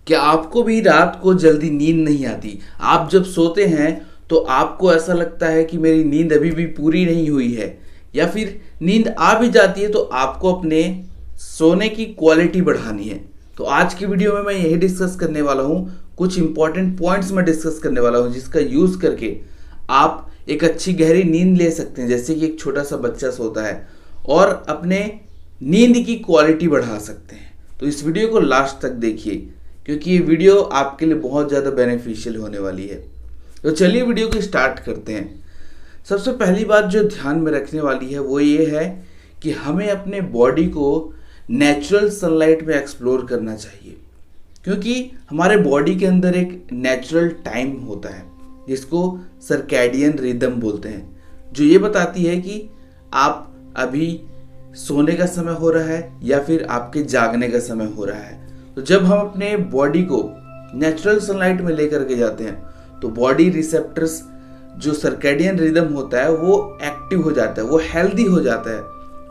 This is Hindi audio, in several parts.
क्या आपको भी रात को जल्दी नींद नहीं आती? आप जब सोते हैं तो आपको ऐसा लगता है कि मेरी नींद अभी भी पूरी नहीं हुई है, या फिर नींद आ भी जाती है तो आपको अपने सोने की क्वालिटी बढ़ानी है। तो आज की वीडियो में मैं यही डिस्कस करने वाला हूँ। कुछ इंपॉर्टेंट पॉइंट्स मैं डिस्कस करने वाला हूँ जिसका यूज करके आप एक अच्छी गहरी नींद ले सकते हैं, जैसे कि एक छोटा सा बच्चा सोता है, और अपने नींद की क्वालिटी बढ़ा सकते हैं। तो इस वीडियो को लास्ट तक देखिए, क्योंकि ये वीडियो आपके लिए बहुत ज़्यादा बेनिफिशियल होने वाली है। तो चलिए वीडियो को स्टार्ट करते हैं। सबसे पहली बात जो ध्यान में रखने वाली है वो ये है कि हमें अपने बॉडी को नेचुरल सनलाइट में एक्सप्लोर करना चाहिए, क्योंकि हमारे बॉडी के अंदर एक नेचुरल टाइम होता है जिसको सर्कैडियन रिदम बोलते हैं, जो ये बताती है कि आप अभी सोने का समय हो रहा है या फिर आपके जागने का समय हो रहा है। तो जब हम अपने बॉडी को नेचुरल सनलाइट में लेकर के जाते हैं तो बॉडी रिसेप्टर्स जो सर्कैडियन रिदम होता है वो एक्टिव हो जाता है, वो हेल्दी हो जाता है,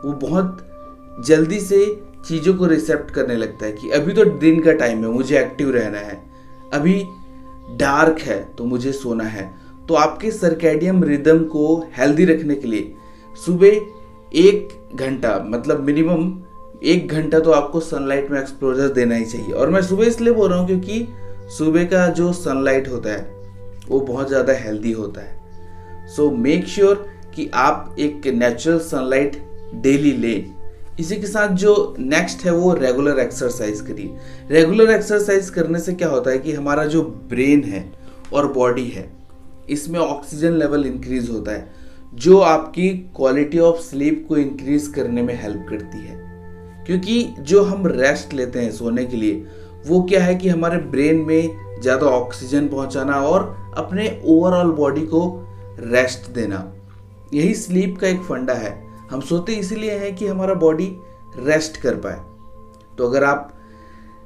वो बहुत जल्दी से चीज़ों को रिसेप्ट करने लगता है कि अभी तो दिन का टाइम है, मुझे एक्टिव रहना है, अभी डार्क है तो मुझे सोना है। तो आपके सर्कैडियन रिदम को हेल्दी रखने के लिए सुबह 1 घंटा, मतलब मिनिमम 1 घंटा तो आपको सनलाइट में एक्सपोजर देना ही चाहिए। और मैं सुबह इसलिए बोल रहा हूँ क्योंकि सुबह का जो सनलाइट होता है वो बहुत ज़्यादा हेल्दी होता है। सो मेक श्योर कि आप एक नेचुरल सनलाइट डेली लें। इसी के साथ जो नेक्स्ट है वो रेगुलर एक्सरसाइज करिए। रेगुलर एक्सरसाइज करने से क्या होता है कि हमारा जो ब्रेन है और बॉडी है, इसमें ऑक्सीजन लेवल इंक्रीज होता है, जो आपकी क्वालिटी ऑफ स्लीप को इंक्रीज करने में हेल्प करती है। क्योंकि जो हम रेस्ट लेते हैं सोने के लिए, वो क्या है कि हमारे ब्रेन में ज़्यादा ऑक्सीजन पहुंचाना और अपने ओवरऑल बॉडी को रेस्ट देना, यही स्लीप का एक फंडा है। हम सोते इसीलिए हैं कि हमारा बॉडी रेस्ट कर पाए। तो अगर आप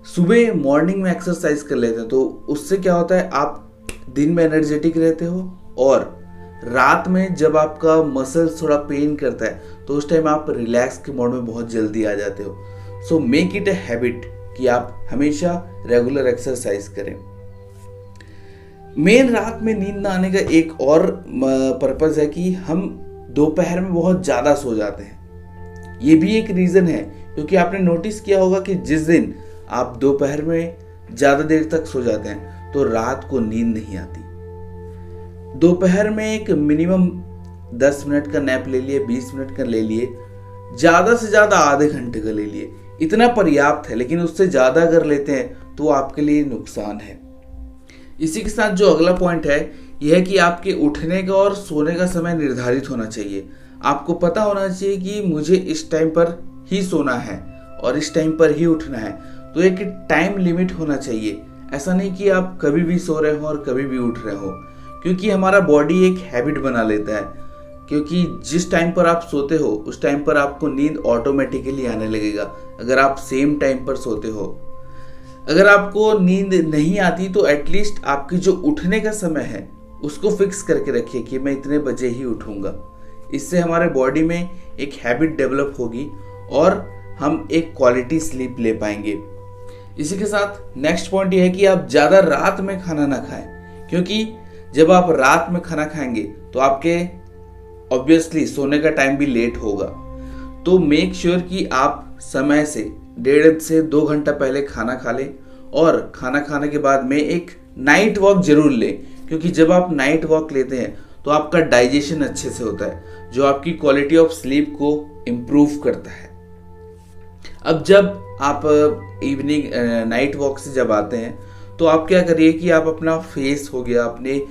सुबह मॉर्निंग में एक्सरसाइज कर लेते हैं तो उससे क्या होता है, आप दिन में एनर्जेटिक रहते हो, और रात में जब आपका मसल्स थोड़ा पेन करता है तो उस टाइम आप रिलैक्स के मोड में बहुत जल्दी आ जाते हो। So make it a habit कि आप हमेशा रेगुलर एक्सरसाइज करें। मेन रात में नींद ना आने का एक और पर्पस है कि हम दोपहर में बहुत ज़्यादा सो जाते हैं। ये भी एक रीज़न है, क्योंकि आपने नोटिस किया होगा कि जिस दिन आप दोपहर में ज़्यादा देर तक सो जाते हैं तो रात को नींद नहीं आती। दोपहर में एक मिनिमम 10 मिनट का नैप ले लिए, 20 मिनट का ले लिए, ज़्यादा से ज़्यादा आधे घंटे का ले लिए, इतना पर्याप्त है। लेकिन उससे ज़्यादा अगर लेते हैं तो आपके लिए नुकसान है। इसी के साथ जो अगला पॉइंट है यह है कि आपके उठने का और सोने का समय निर्धारित होना चाहिए। आपको पता होना चाहिए कि मुझे इस टाइम पर ही सोना है और इस टाइम पर ही उठना है। तो एक टाइम लिमिट होना चाहिए। ऐसा नहीं कि आप कभी भी सो रहे हो और कभी भी उठ रहे हो, क्योंकि हमारा बॉडी एक हैबिट बना लेता है। क्योंकि जिस टाइम पर आप सोते हो उस टाइम पर आपको नींद ऑटोमेटिकली आने लगेगा, अगर आप सेम टाइम पर सोते हो। अगर आपको नींद नहीं आती तो एटलीस्ट आपकी जो उठने का समय है उसको फिक्स करके रखिए कि मैं इतने बजे ही उठूंगा। इससे हमारे बॉडी में एक हैबिट डेवलप होगी और हम एक क्वालिटी स्लीप ले पाएंगे। इसी के साथ नेक्स्ट पॉइंट ये है कि आप ज़्यादा रात में खाना ना खाएं, क्योंकि जब आप रात में खाना खाएंगे तो आपके ऑब्वियसली सोने का टाइम भी लेट होगा। तो मेक श्योर कि आप समय से 1.5 से 2 घंटा पहले खाना खा लें, और खाना खाने के बाद में एक नाइट वॉक जरूर लें, क्योंकि जब आप नाइट वॉक लेते हैं तो आपका डाइजेशन अच्छे से होता है, जो आपकी क्वालिटी ऑफ स्लीप को इम्प्रूव करता है। अब जब आप इवनिंग नाइट वॉक से जब आते हैं तो आप क्या करिए कि आप अपना फेस हो गया, अपने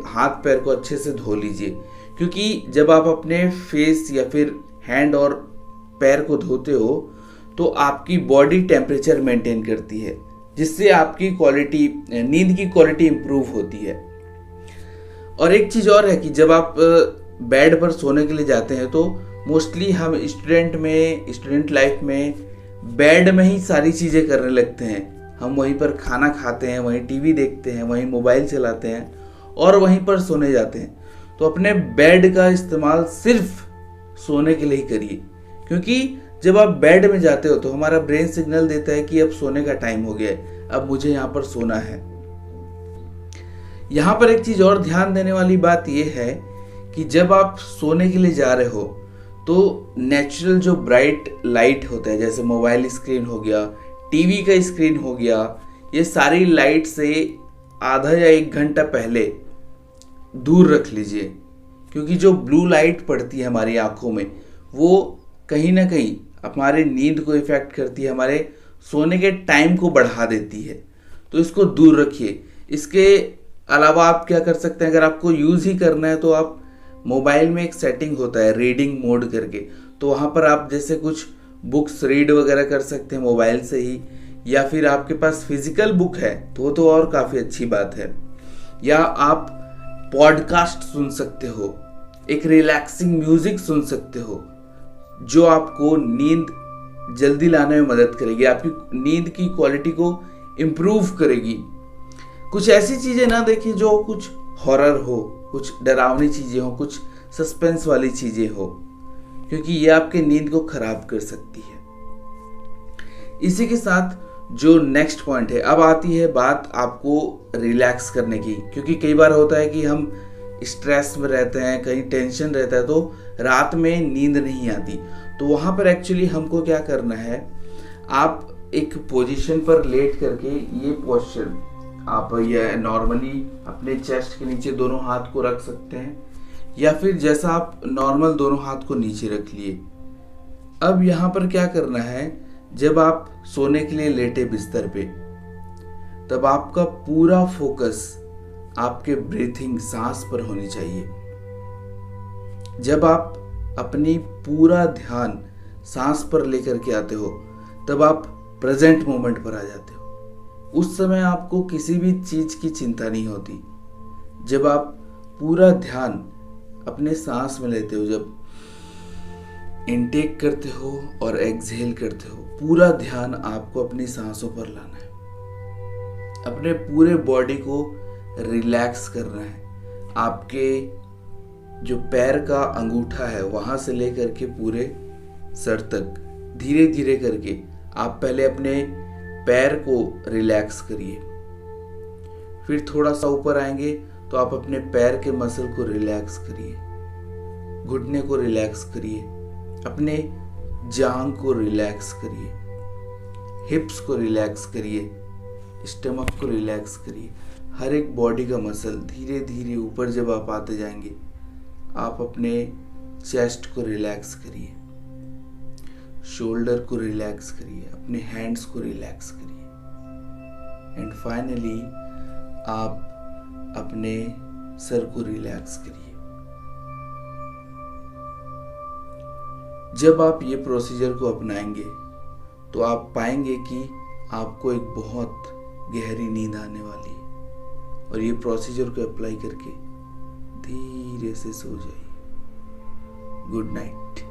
हाथ पैर को अच्छे से धो लीजिए, क्योंकि जब आप अपने फेस या फिर हैंड और पैर को धोते हो तो आपकी बॉडी टेम्परेचर मेंटेन करती है, जिससे आपकी क्वालिटी, नींद की क्वालिटी इंप्रूव होती है। और एक चीज़ और है कि जब आप बेड पर सोने के लिए जाते हैं तो मोस्टली हम स्टूडेंट लाइफ में बेड में ही सारी चीज़ें करने लगते हैं। हम वहीं पर खाना खाते हैं, वहीं टीवी देखते हैं, वहीं मोबाइल चलाते हैं और वहीं पर सोने जाते हैं। तो अपने बेड का इस्तेमाल सिर्फ सोने के लिए ही करिए, क्योंकि जब आप बेड में जाते हो तो हमारा ब्रेन सिग्नल देता है कि अब सोने का टाइम हो गया है, अब मुझे यहाँ पर सोना है। यहाँ पर एक चीज और ध्यान देने वाली बात यह है कि जब आप सोने के लिए जा रहे हो तो नेचुरल जो ब्राइट लाइट होता है, जैसे मोबाइल स्क्रीन हो गया, टीवी का स्क्रीन हो गया, ये सारी लाइट से आधा या 1 घंटा पहले दूर रख लीजिए, क्योंकि जो ब्लू लाइट पड़ती है हमारी आंखों में वो कहीं ना कहीं हमारे नींद को इफेक्ट करती है, हमारे सोने के टाइम को बढ़ा देती है। तो इसको दूर रखिए। इसके अलावा आप क्या कर सकते हैं, अगर आपको यूज़ ही करना है तो आप मोबाइल में एक सेटिंग होता है रीडिंग मोड करके, तो वहाँ पर आप जैसे कुछ बुक्स रीड वगैरह कर सकते हैं मोबाइल से ही, या फिर आपके पास फिजिकल बुक है तो और काफ़ी अच्छी बात है। या आप पॉडकास्ट सुन सकते हो, एक रिलैक्सिंग म्यूजिक सुन सकते हो जो आपको नींद जल्दी लाने में मदद करेगी, आपकी नींद की क्वालिटी को इम्प्रूव करेगी। कुछ ऐसी चीज़ें ना देखिए जो कुछ हॉरर हो, कुछ डरावनी चीज़ें हो, कुछ सस्पेंस वाली चीज़ें हो, क्योंकि ये आपके नींद को खराब कर सकती है। इसी के साथ जो नेक्स्ट पॉइंट है, अब आती है बात आपको रिलैक्स करने की, क्योंकि कई बार होता है कि हम स्ट्रेस में रहते हैं, कहीं टेंशन रहता है तो रात में नींद नहीं आती। तो वहाँ पर एक्चुअली हमको क्या करना है, आप एक पोजीशन पर लेट करके ये पोस्चर आप या नॉर्मली अपने चेस्ट के नीचे दोनों हाथ को रख सकते हैं, या फिर जैसा आप नॉर्मल दोनों हाथ को नीचे रख लिए। अब यहाँ पर क्या करना है, जब आप सोने के लिए लेटे बिस्तर पे, तब आपका पूरा फोकस आपके ब्रीथिंग, सांस पर होनी चाहिए। जब आप अपनी पूरा ध्यान सांस पर लेकर के आते हो तब आप प्रेजेंट मोमेंट पर आ जाते हो। उस समय आपको किसी भी चीज की चिंता नहीं होती। जब आप पूरा ध्यान अपने सांस में लेते हो, जब इनटेक करते हो और एक्सहेल करते हो, पूरा ध्यान आपको अपनी सांसों पर लाना है, अपने पूरे बॉडी को रिलैक्स करना है। आपके जो पैर का अंगूठा है वहां से लेकर के पूरे सर तक धीरे धीरे करके आप पहले अपने पैर को रिलैक्स करिए, फिर थोड़ा सा ऊपर आएंगे तो आप अपने पैर के मसल को रिलैक्स करिए, घुटने को रिलैक्स करिए, अपने जांघ को रिलैक्स करिए, हिप्स को रिलैक्स करिए, स्टमक को रिलैक्स करिए। हर एक बॉडी का मसल धीरे धीरे ऊपर जब आप आते जाएंगे, आप अपने चेस्ट को रिलैक्स करिए, शोल्डर को रिलैक्स करिए, अपने हैंड्स को रिलैक्स करिए, एंड फाइनली आप अपने सर को रिलैक्स करिए। जब आप ये प्रोसीजर को अपनाएंगे तो आप पाएंगे कि आपको एक बहुत गहरी नींद आने वाली है, और ये प्रोसीजर को अप्लाई करके धीरे से सो जाइए। Good night.